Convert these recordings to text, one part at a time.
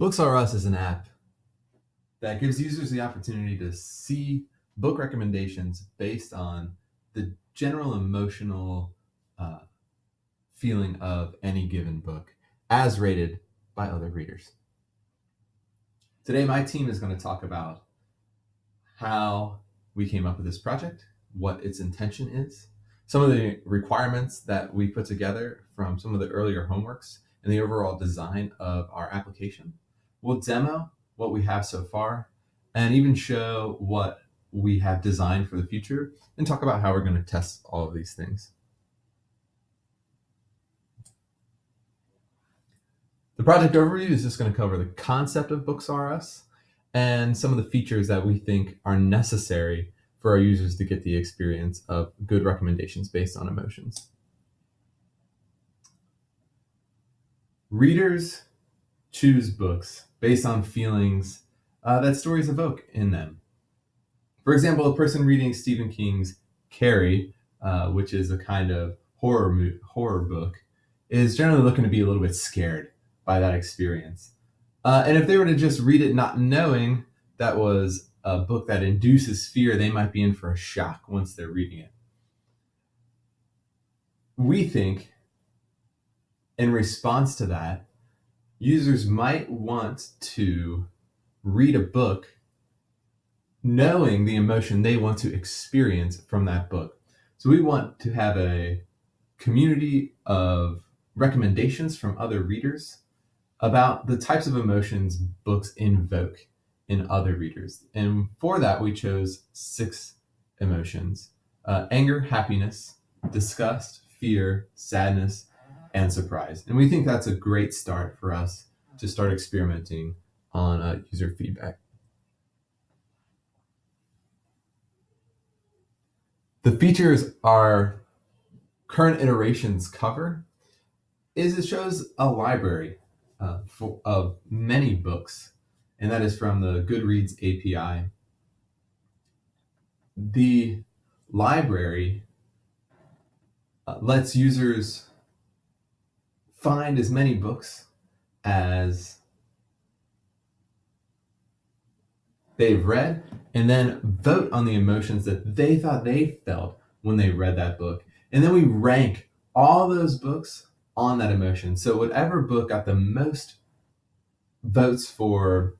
Books R Us is an app that gives users the opportunity to see book recommendations based on the general emotional uh, feeling of any given book as rated by other readers. Today, my team is going to talk about how we came up with this project, what its intention is, some of the requirements that we put together from some of the earlier homeworks, and the overall design of our application. We'll demo what we have so far and even show what we have designed for the future and talk about how we're going to test all of these things. The project overview is just going to cover the concept of Books R Us and some of the features that we think are necessary for our users to get the experience of good recommendations based on emotions. Readers choose books based on feelings that stories evoke in them. For example, a person reading Stephen King's Carrie, which is a kind of horror book, is generally looking to be a little bit scared by that experience. And if they were to just read it not knowing that was a book that induces fear, they might be in for a shock once they're reading it. We think, in response to that, users might want to read a book knowing the emotion they want to experience from that book. So we want to have a community of recommendations from other readers about the types of emotions books invoke in other readers. And for that, we chose 6 emotions: anger, happiness, disgust, fear, sadness, and surprise. And we think that's a great start for us to start experimenting on user feedback. The features our current iterations cover is it shows a library of many books, and that is from the Goodreads API. The library lets users find as many books as they've read and then vote on the emotions that they thought they felt when they read that book. And then we rank all those books on that emotion. So whatever book got the most votes for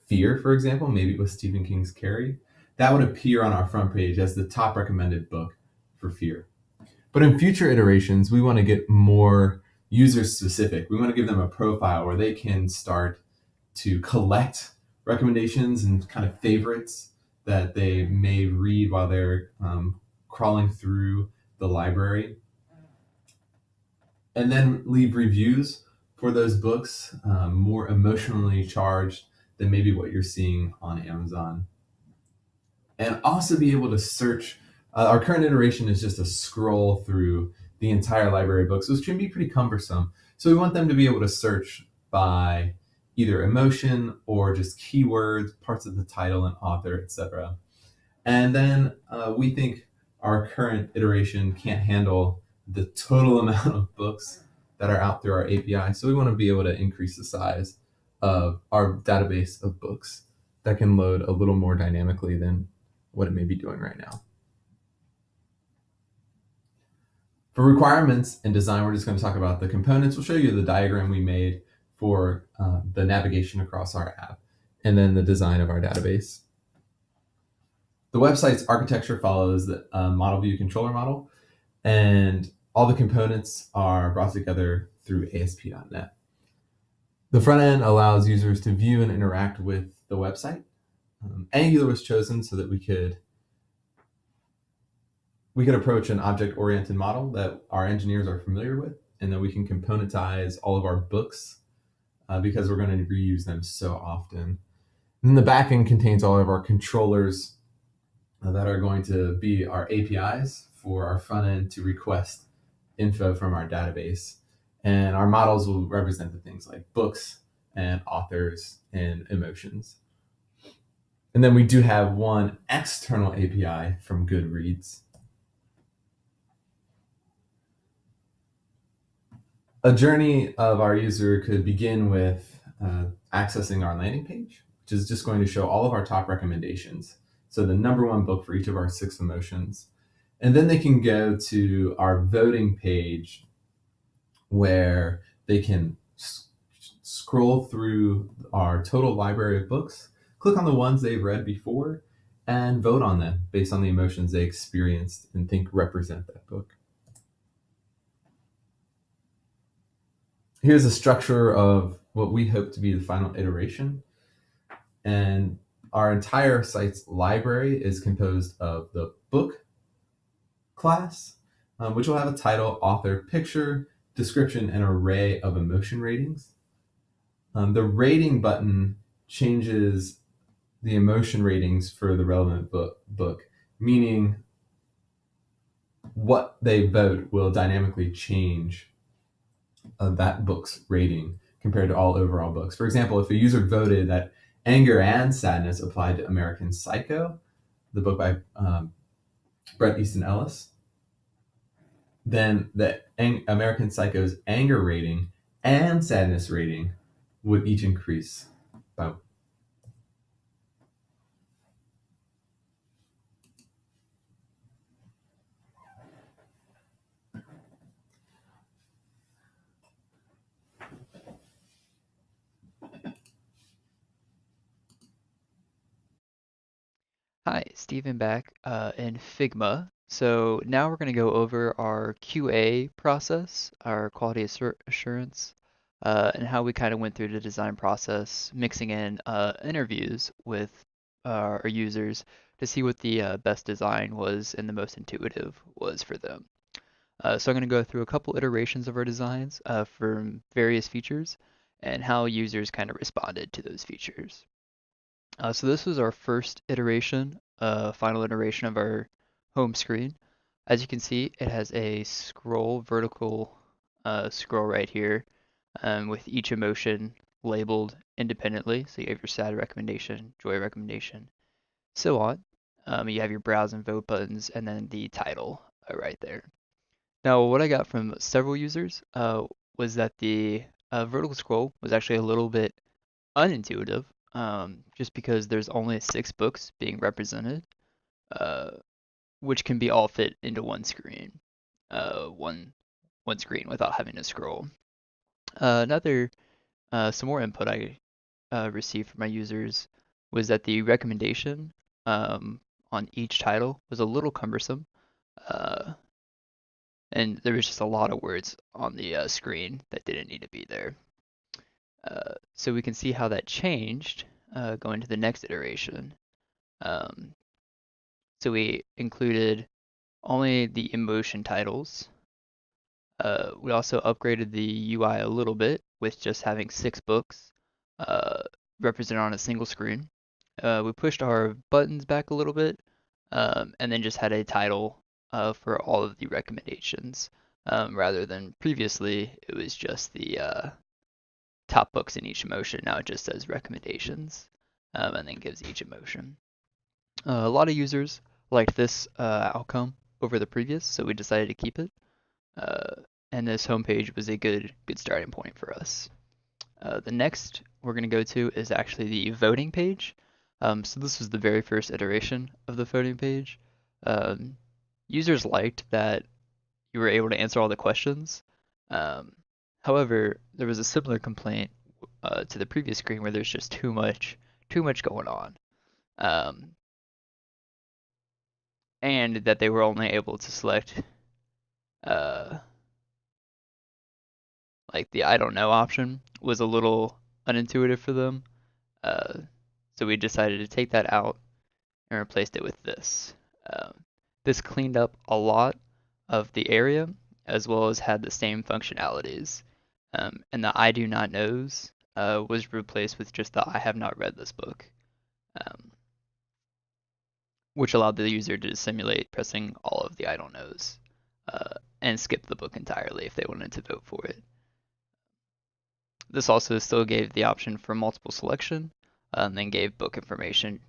fear, for example, maybe it was Stephen King's Carrie, that would appear on our front page as the top recommended book for fear. But in future iterations, we want to get more user specific. We want to give them a profile where they can start to collect recommendations and kind of favorites that they may read while they're crawling through the library, and then leave reviews for those books, more emotionally charged than maybe what you're seeing on Amazon. And also be able to search. Our current iteration is just a scroll through the entire library of books, which can be pretty cumbersome. So we want them to be able to search by either emotion or just keywords, parts of the title and author, etc. And then we think our current iteration can't handle the total amount of books that are out through our API. So we want to be able to increase the size of our database of books that can load a little more dynamically than what it may be doing right now. For requirements and design, we're just going to talk about the components. We'll show you the diagram we made for the navigation across our app, and then the design of our database. The website's architecture follows the model view controller model, and all the components are brought together through ASP.NET. The front end allows users to view and interact with the website. Angular was chosen so that we could approach an object-oriented model that our engineers are familiar with, and that we can componentize all of our books because we're going to reuse them so often. And then the backend contains all of our controllers that are going to be our APIs for our front end to request info from our database. And our models will represent the things like books and authors and emotions. And then we do have one external API from Goodreads. A journey of our user could begin with accessing our landing page, which is just going to show all of our top recommendations. So the number one book for each of our 6 emotions. And then they can go to our voting page where they can scroll through our total library of books, click on the ones they've read before, and vote on them based on the emotions they experienced and think represent that book. Here's a structure of what we hope to be the final iteration. And our entire site's library is composed of the book class, which will have a title, author, picture, description, and array of emotion ratings. The rating button changes the emotion ratings for the relevant book, meaning what they vote will dynamically change that book's rating compared to all overall books. For example, if a user voted that anger and sadness applied to American Psycho, the book by Bret Easton Ellis, then the American Psycho's anger rating and sadness rating would each increase by. Hi, Stephen back in Figma. So now we're going to go over our QA process, our quality assurance, and how we kind of went through the design process, mixing in interviews with our users to see what the best design was and the most intuitive was for them. So I'm going to go through a couple iterations of our designs for various features and how users kind of responded to those features. So this was our first iteration, final iteration of our home screen. As you can see, it has a vertical scroll right here, with each emotion labeled independently. So you have your sad recommendation, joy recommendation, so on. You have your browse and vote buttons, and then the title right there. Now, what I got from several users was that the vertical scroll was actually a little bit unintuitive, just because there's only 6 books being represented, uh, which can be all fit into one screen, one screen without having to scroll. Some more input I received from my users was that the recommendation on each title was a little cumbersome, uh, and there was just a lot of words on the screen that didn't need to be there. So we can see how that changed going to the next iteration. Um, so we included only the emotion titles. We also upgraded the UI a little bit with just having 6 books uh, represented on a single screen. We pushed our buttons back a little bit, and then just had a title for all of the recommendations, rather than previously it was just the top books in each emotion. Now it just says recommendations, and then gives each emotion. A lot of users liked this outcome over the previous, so we decided to keep it. Uh, and this homepage was a good starting point for us. The next we're going to go to is actually the voting page. So this was the very first iteration of the voting page. Um, Users liked that you were able to answer all the questions. Um, However, there was a similar complaint to the previous screen where there's just too much going on, um, and that they were only able to select uh, like the I don't know option was a little unintuitive for them. Uh, so we decided to take that out and replaced it with this. Um, this cleaned up a lot of the area as well as had the same functionalities. And the I do not knows was replaced with just the I have not read this book, um, which allowed the user to simulate pressing all of the I don't knows and skip the book entirely if they wanted to vote for it. This also still gave the option for multiple selection, and then gave book information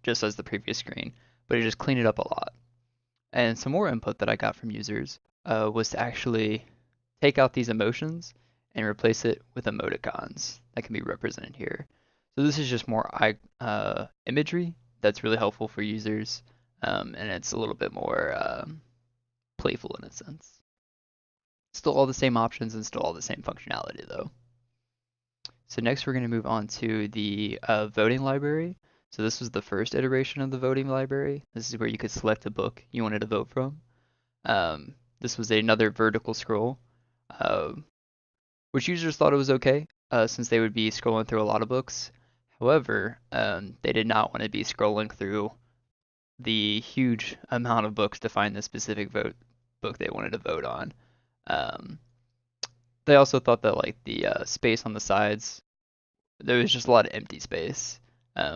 just as the previous screen, but it just cleaned it up a lot. And some more input that I got from users was to actually take out these emotions and replace it with emoticons that can be represented here. So this is just more imagery that's really helpful for users, and it's a little bit more playful in a sense. Still all the same options and still all the same functionality though. So next we're going to move on to the voting library. So this was the first iteration of the voting library. This is where you could select a book you wanted to vote from. This was another vertical scroll, which users thought it was okay, since they would be scrolling through a lot of books. However, they did not want to be scrolling through the huge amount of books to find the specific book they wanted to vote on. They also thought that like the space on the sides, there was just a lot of empty space,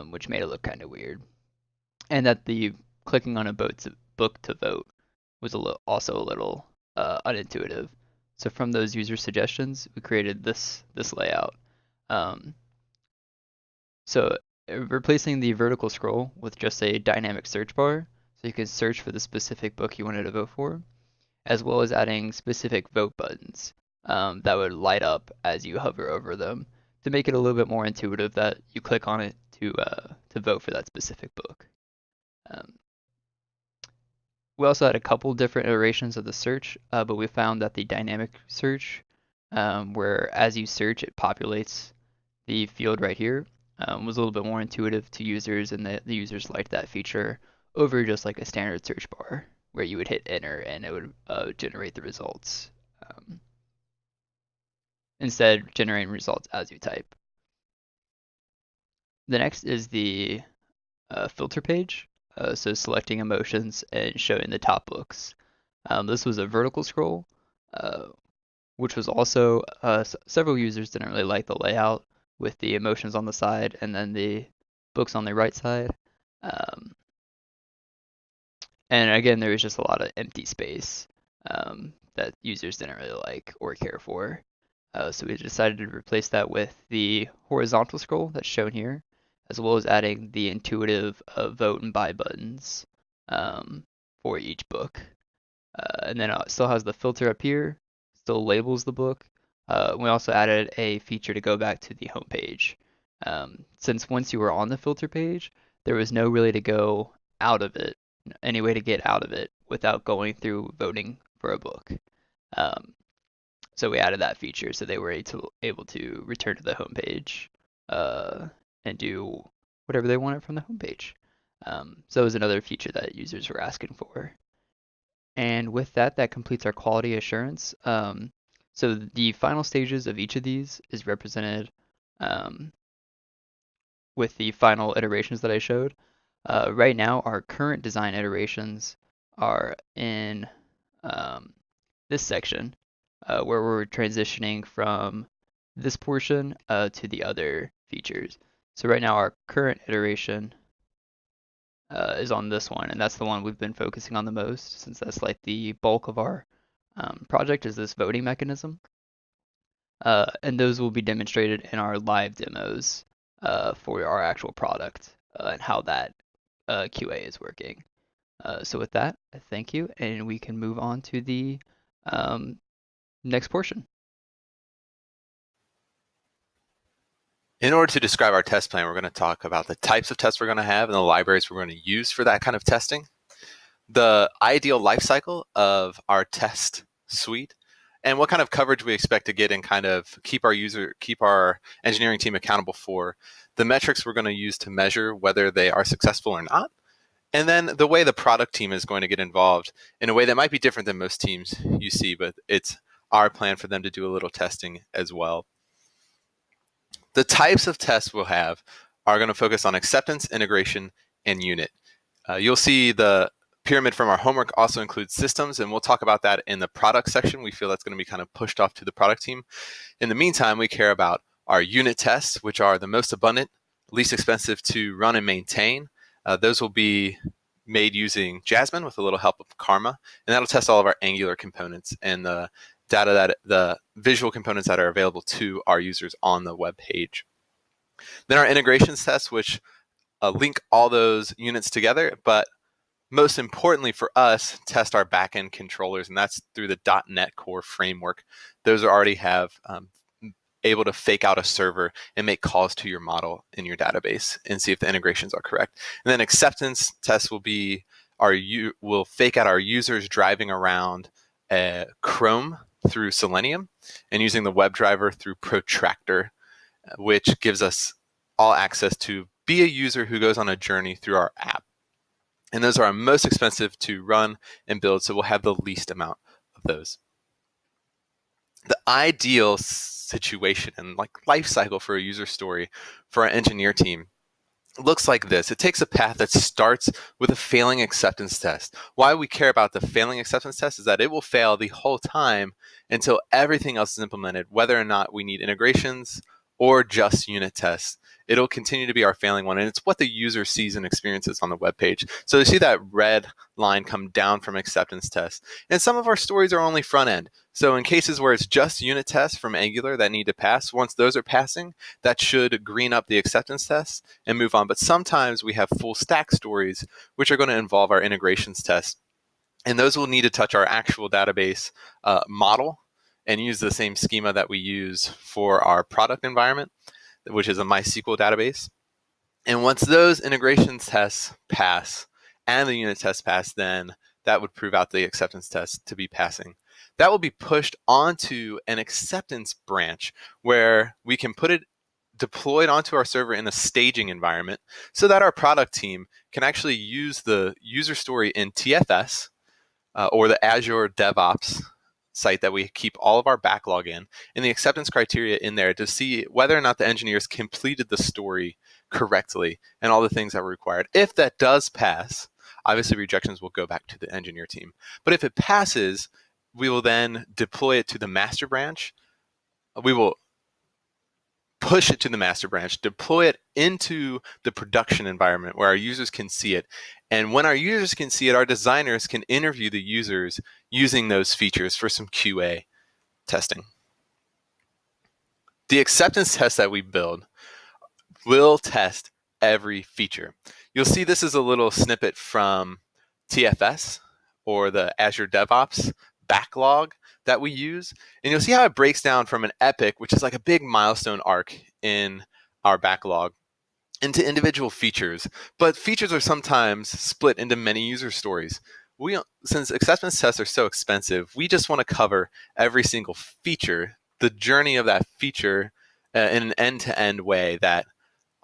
which made it look kind of weird, and that the clicking on a book to vote was also a little unintuitive. So from those user suggestions, we created this layout. So replacing the vertical scroll with just a dynamic search bar, so you can search for the specific book you wanted to vote for, as well as adding specific vote buttons that would light up as you hover over them to make it a little bit more intuitive that you click on it to vote for that specific book. We also had a couple different iterations of the search, but we found that the dynamic search, where as you search it populates the field right here, was a little bit more intuitive to users, and the users liked that feature over just like a standard search bar where you would hit enter and it would generate the results. Instead, generating results as you type. The next is the filter page. So selecting emotions and showing the top books. This was a vertical scroll, which was also several users didn't really like the layout with the emotions on the side and then the books on the right side. And again, there was just a lot of empty space that users didn't really like or care for. So we decided to replace that with the horizontal scroll that's shown here, as well as adding the intuitive vote and buy buttons for each book. And then it still has the filter up here, still labels the book. We also added a feature to go back to the home page. Since once you were on the filter page, there was no really to go out of it, any way to get out of it without going through voting for a book. So we added that feature so they were able to return to the home page and do whatever they wanted from the homepage. So it was another feature that users were asking for. And with that, that completes our quality assurance. So the final stages of each of these is represented with the final iterations that I showed. Right now, our current design iterations are in this section where we're transitioning from this portion to the other features. So right now our current iteration is on this one, and that's the one we've been focusing on the most, since that's like the bulk of our project is this voting mechanism. And those will be demonstrated in our live demos for our actual product and how that QA is working. So with that, thank you, and we can move on to the next portion. In order to describe our test plan, we're going to talk about the types of tests we're going to have and the libraries we're going to use for that kind of testing, the ideal life cycle of our test suite, and what kind of coverage we expect to get and kind of keep our engineering team accountable for, the metrics we're going to use to measure whether they are successful or not, and then the way the product team is going to get involved in a way that might be different than most teams you see, but it's our plan for them to do a little testing as well. The types of tests we'll have are going to focus on acceptance, integration, and unit. You'll see the pyramid from our homework also includes systems, and we'll talk about that in the product section. We feel that's going to be kind of pushed off to the product team. In the meantime, we care about our unit tests, which are the most abundant, least expensive to run and maintain. Those will be made using Jasmine with a little help of Karma, and that'll test all of our Angular components and the data that the visual components that are available to our users on the web page. Then our integrations test, which link all those units together, but most importantly for us, test our backend controllers, and that's through the .NET Core framework. Those already have able to fake out a server and make calls to your model in your database and see if the integrations are correct. And then acceptance tests will be will fake out our users driving around Chrome through Selenium and using the WebDriver through Protractor, which gives us all access to be a user who goes on a journey through our app. And those are our most expensive to run and build, so we'll have the least amount of those. The ideal situation and life cycle for a user story for our engineer team looks like this. It takes a path that starts with a failing acceptance test. Why we care about the failing acceptance test is that it will fail the whole time until everything else is implemented, whether or not we need integrations or just unit tests. It'll continue to be our failing one, and it's what the user sees and experiences on the web page. So you see that red line come down from acceptance tests. And some of our stories are only front end. So in cases where it's just unit tests from Angular that need to pass, once those are passing, that should green up the acceptance tests and move on. But sometimes we have full stack stories, which are going to involve our integrations tests. And those will need to touch our actual database model and use the same schema that we use for our product environment, which is a MySQL database. And once those integrations tests pass and the unit tests pass, then that would prove out the acceptance test to be passing. That will be pushed onto an acceptance branch where we can put it deployed onto our server in a staging environment so that our product team can actually use the user story in TFS or the Azure DevOps site that we keep all of our backlog in, and the acceptance criteria in there to see whether or not the engineers completed the story correctly and all the things that were required. If that does pass, obviously rejections will go back to the engineer team. But if it passes, we will then deploy it to the master branch. We will push it to the master branch, deploy it into the production environment where our users can see it. And when our users can see it, our designers can interview the users using those features for some QA testing. The acceptance test that we build will test every feature. You'll see this is a little snippet from TFS or the Azure DevOps backlog that we use. And you'll see how it breaks down from an epic, which is like a big milestone arc in our backlog, into individual features. But features are sometimes split into many user stories. Since acceptance tests are so expensive, we just want to cover every single feature, the journey of that feature in an end-to-end way that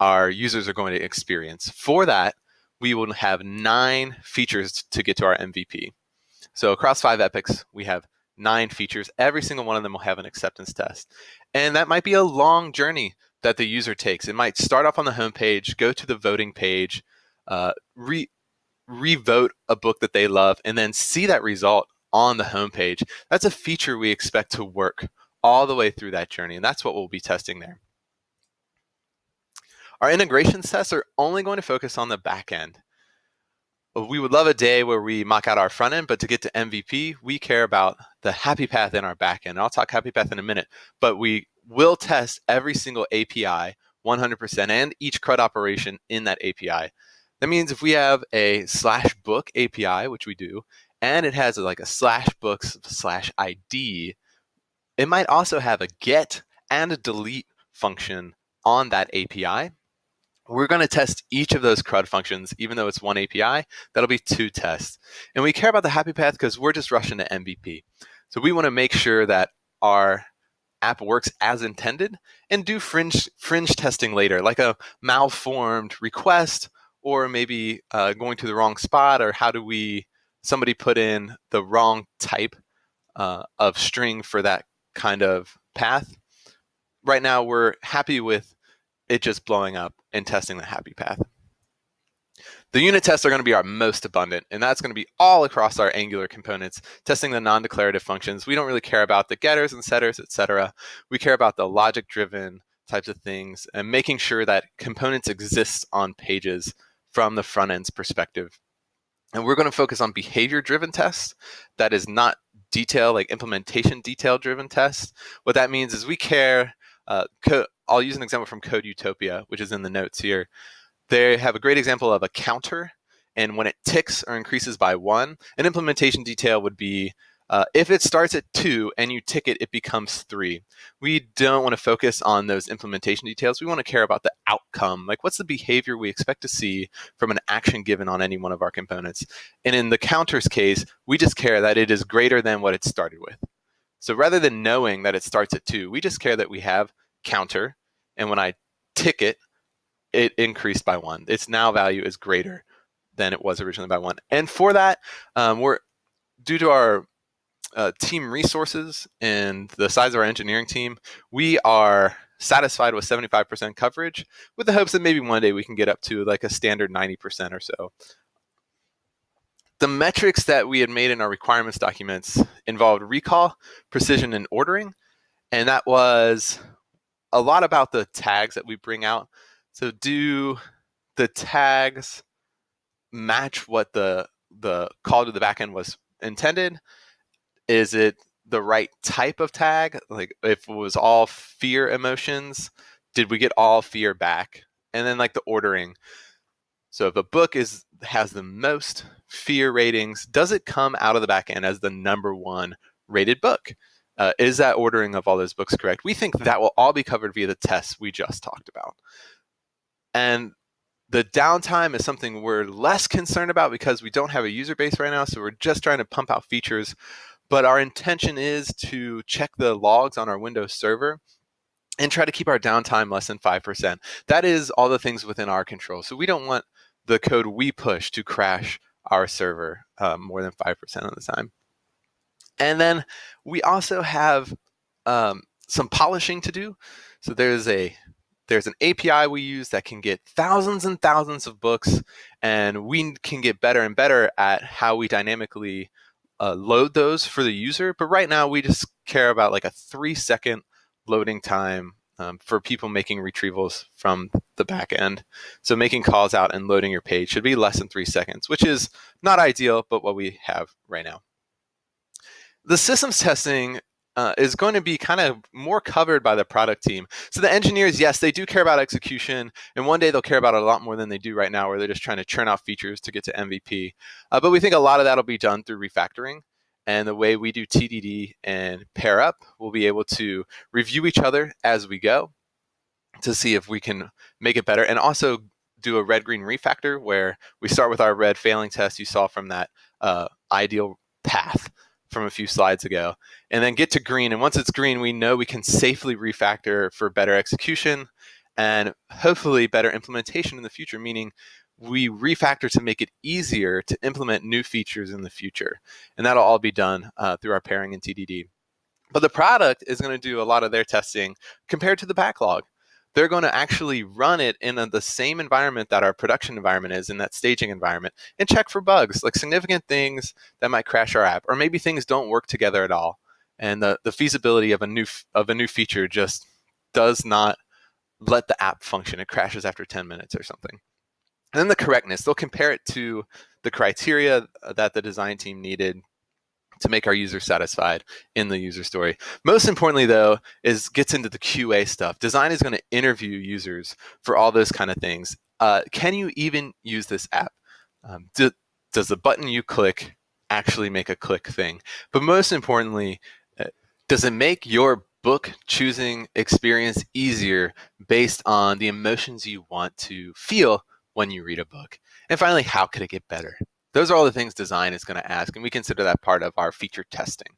our users are going to experience. For that, we will have 9 features to get to our MVP. So across 5 epics, we have 9 features. Every single one of them will have an acceptance test. And that might be a long journey that the user takes. It might start off on the home page, go to the voting page, re-vote a book that they love, and then see that result on the home page. That's a feature we expect to work all the way through that journey, and that's what we'll be testing there. Our integrations tests are only going to focus on the back end. We would love a day where we mock out our front end, but to get to MVP, we care about the happy path in our back end. I'll talk happy path in a minute, but we will test every single API 100% and each CRUD operation in that API. That means if we have a /book API, which we do, and it has like a /books/ID, it might also have a get and a delete function on that API. We're going to test each of those CRUD functions, even though it's one API. That'll be 2 tests. And we care about the happy path because we're just rushing to MVP. So we want to make sure that our app works as intended and do fringe testing later, like a malformed request or maybe going to the wrong spot, or somebody put in the wrong type of string for that kind of path. Right now, we're happy with it just blowing up and testing the happy path. The unit tests are going to be our most abundant, and that's going to be all across our Angular components, testing the non-declarative functions. We don't really care about the getters and setters, etc. We care about the logic-driven types of things and making sure that components exist on pages from the front end's perspective. And we're going to focus on behavior-driven tests. That is not implementation detail-driven tests. What that means is we care. I'll use an example from Code Utopia, which is in the notes here. They have a great example of a counter, and when it ticks or increases by 1, an implementation detail would be If it starts at 2 and you tick it, it becomes 3. We don't want to focus on those implementation details. We want to care about the outcome, like what's the behavior we expect to see from an action given on any one of our components. And in the counters case, we just care that it is greater than what it started with. So rather than knowing that it starts at 2, we just care that we have counter, and when I tick it, it increased by 1. Its now value is greater than it was originally by 1. And for that, we're due to our team resources and the size of our engineering team, we are satisfied with 75% coverage, with the hopes that maybe one day we can get up to like a standard 90% or so. The metrics that we had made in our requirements documents involved recall, precision, and ordering, and that was a lot about the tags that we bring out. So do the tags match what the call to the backend was intended? Is it the right type of tag? Like if it was all fear emotions, did we get all fear back? And then like the ordering. So if a book has the most fear ratings, does it come out of the backend as the #1 rated book? Is that ordering of all those books correct? We think that will all be covered via the tests we just talked about. And the downtime is something we're less concerned about because we don't have a user base right now, so we're just trying to pump out features. But our intention is to check the logs on our Windows server and try to keep our downtime less than 5%. That is all the things within our control. So we don't want the code we push to crash our server more than 5% of the time. And then we also have some polishing to do. So there's an API we use that can get thousands and thousands of books, and we can get better and better at how we dynamically load those for the user. But right now we just care about like a 3-second loading time for people making retrievals from the back end. So making calls out and loading your page should be less than 3 seconds, which is not ideal, but what we have right now. The systems testing is going to be kind of more covered by the product team. So the engineers, yes, they do care about execution, and one day they'll care about it a lot more than they do right now, where they're just trying to churn out features to get to MVP. But we think a lot of that will be done through refactoring. And the way we do TDD and pair up, we'll be able to review each other as we go to see if we can make it better, and also do a red-green refactor where we start with our red failing test you saw from that ideal path from a few slides ago, and then get to green. And once it's green, we know we can safely refactor for better execution and hopefully better implementation in the future, meaning we refactor to make it easier to implement new features in the future. And that'll all be done through our pairing and TDD. But the product is going to do a lot of their testing compared to the backlog. They're going to actually run it in the same environment that our production environment is, in that staging environment, and check for bugs, like significant things that might crash our app, or maybe things don't work together at all. And the feasibility of a new feature just does not let the app function. It crashes after 10 minutes or something. And then the correctness, they'll compare it to the criteria that the design team needed to make our users satisfied in the user story. Most importantly, though, gets into the QA stuff. Design is going to interview users for all those kind of things. Can you even use this app? Does the button you click actually make a click thing? But most importantly, does it make your book choosing experience easier based on the emotions you want to feel when you read a book? And finally, how could it get better? Those are all the things design is going to ask, and we consider that part of our feature testing.